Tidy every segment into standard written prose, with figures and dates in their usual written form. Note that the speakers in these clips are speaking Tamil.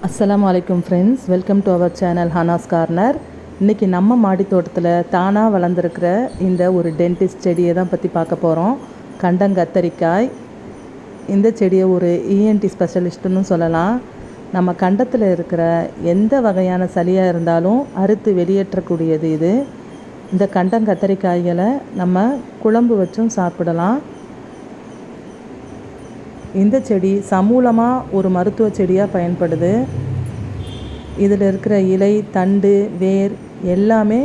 அஸ்ஸலாமு அலைக்கும் friends, welcome to our channel Hana's corner. இன்றைக்கி நம்ம மாடி தோட்டத்தில் தானாக வளர்ந்துருக்கிற இந்த ஒரு டென்டிஸ்ட் செடியை தான் பற்றி பார்க்க போகிறோம். கண்டங்கத்தரிக்காய். இந்த செடியை ஒரு இஎன்டி ஸ்பெஷலிஸ்ட்டுன்னு சொல்லலாம். நம்ம கண்டத்தில் இருக்கிற எந்த வகையான சளியாக இருந்தாலும் அறுத்து வெளியேற்றக்கூடியது இது. இந்த கண்டங்கத்தரிக்காய்களை நம்ம குழம்பு வச்சும் சாப்பிடலாம். இந்த செடி சமூலமாக ஒரு மருத்துவ செடியாக பயன்படுது. இதில் இருக்கிற இலை, தண்டு, வேர் எல்லாமே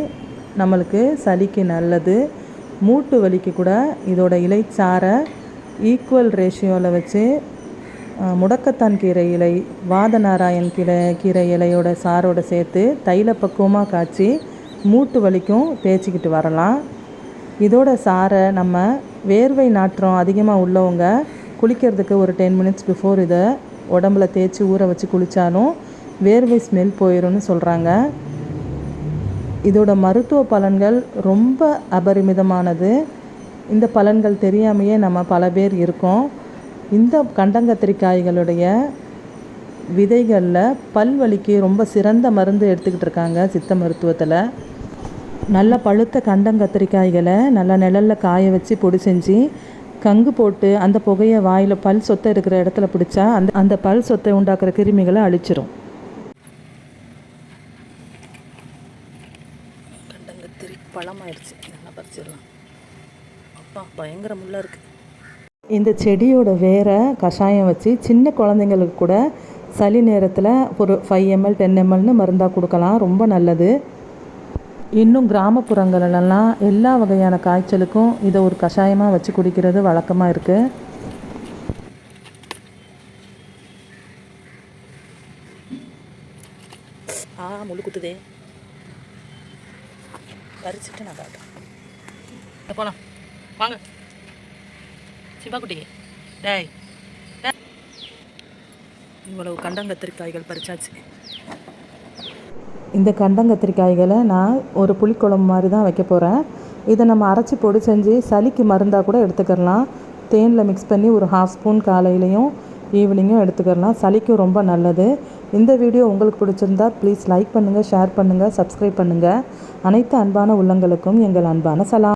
நம்மளுக்கு சளிக்கு நல்லது. மூட்டு வலிக்கு கூட இதோட இலைச்சாரை ஈக்குவல் ரேஷியோவில் வச்சு முடக்கத்தான் கீரை இலை, வாதநாராயண் கீரை இலையோட சாரோடு சேர்த்து தைல பக்குவமாக காய்ச்சி மூட்டு வலிக்கும் தேய்ச்சிக்கிட்டு வரலாம். இதோட சாரை நம்ம வேர்வை நாற்றம் அதிகமாக உள்ளவங்க குளிக்கிறதுக்கு ஒரு 10 மினிட்ஸ் பிஃபோர் இதை உடம்புல தேய்ச்சி ஊற வச்சு குளித்தாலும் வேர்வை ஸ்மெல் போயிடும்னு சொல்கிறாங்க. இதோட மருத்துவ பலன்கள் ரொம்ப அபரிமிதமானது. இந்த பலன்கள் தெரியாமையே நம்ம பல பேர் இருக்கோம். இந்த கண்டங்கத்திரிக்காய்களுடைய விதைகளில் பல்வலிக்கு ரொம்ப சிறந்த மருந்து எடுத்துக்கிட்டு இருக்காங்க சித்த மருத்துவத்தில். நல்ல பழுத்த கண்டங்கத்திரிக்காய்களை நல்லா நிழலில் காய வச்சு பொடி செஞ்சு கங்கு போட்டு அந்த புகையை வாயில் பல் சொத்தை இருக்கிற இடத்துல பிடிச்சா அந்த பல் சொத்தை உண்டாக்குற கிருமிகளை அழிச்சிரும். கண்டங்கத்திரி பழமாயிடுச்சு, நல்லா பறிச்சிடலாம். அப்பா பயங்கர முள்ளா இருக்கு. இந்த செடியோட வேரை கஷாயம் வச்சு சின்ன குழந்தைங்களுக்கு கூட சளி நேரத்தில் ஒரு 5 ml 10 mlன்னு மருந்தாக கொடுக்கலாம். ரொம்ப நல்லது. இன்னும் கிராமப்புறங்களெல்லாம் எல்லா வகையான காய்ச்சலுக்கும் இதை ஒரு கஷாயமாக வச்சு குடிக்கிறது வழக்கமாக இருக்குது. முள்ளு குத்துதே, பறிச்சுட்டு நான் காட்டுறேன். போகலாம் வாங்க சிவா குட்டி. டேய், இவ்வளவு கண்டங்கத்திரிக்காய்கள் பறிச்சாச்சு. இந்த கண்டங்கத்திரிக்காய்களை நான் ஒரு புளிக்குழம்பு மாதிரி தான் வைக்க போகிறேன். இதை நம்ம அரைச்சி பொடி செஞ்சு சளிக்கு மருந்தாக கூட எடுத்துக்கலாம். தேனில் மிக்ஸ் பண்ணி ஒரு 1/2 ஸ்பூன் காலையிலையும் ஈவினிங்கும் எடுத்துக்கலாம். சளிக்கும் ரொம்ப நல்லது. இந்த வீடியோ உங்களுக்கு பிடிச்சிருந்தா ப்ளீஸ் லைக் பண்ணுங்கள், ஷேர் பண்ணுங்கள், சப்ஸ்கிரைப் பண்ணுங்கள். அனைத்து அன்பான உள்ளங்களுக்கும் எங்கள் அன்பான சலாம்.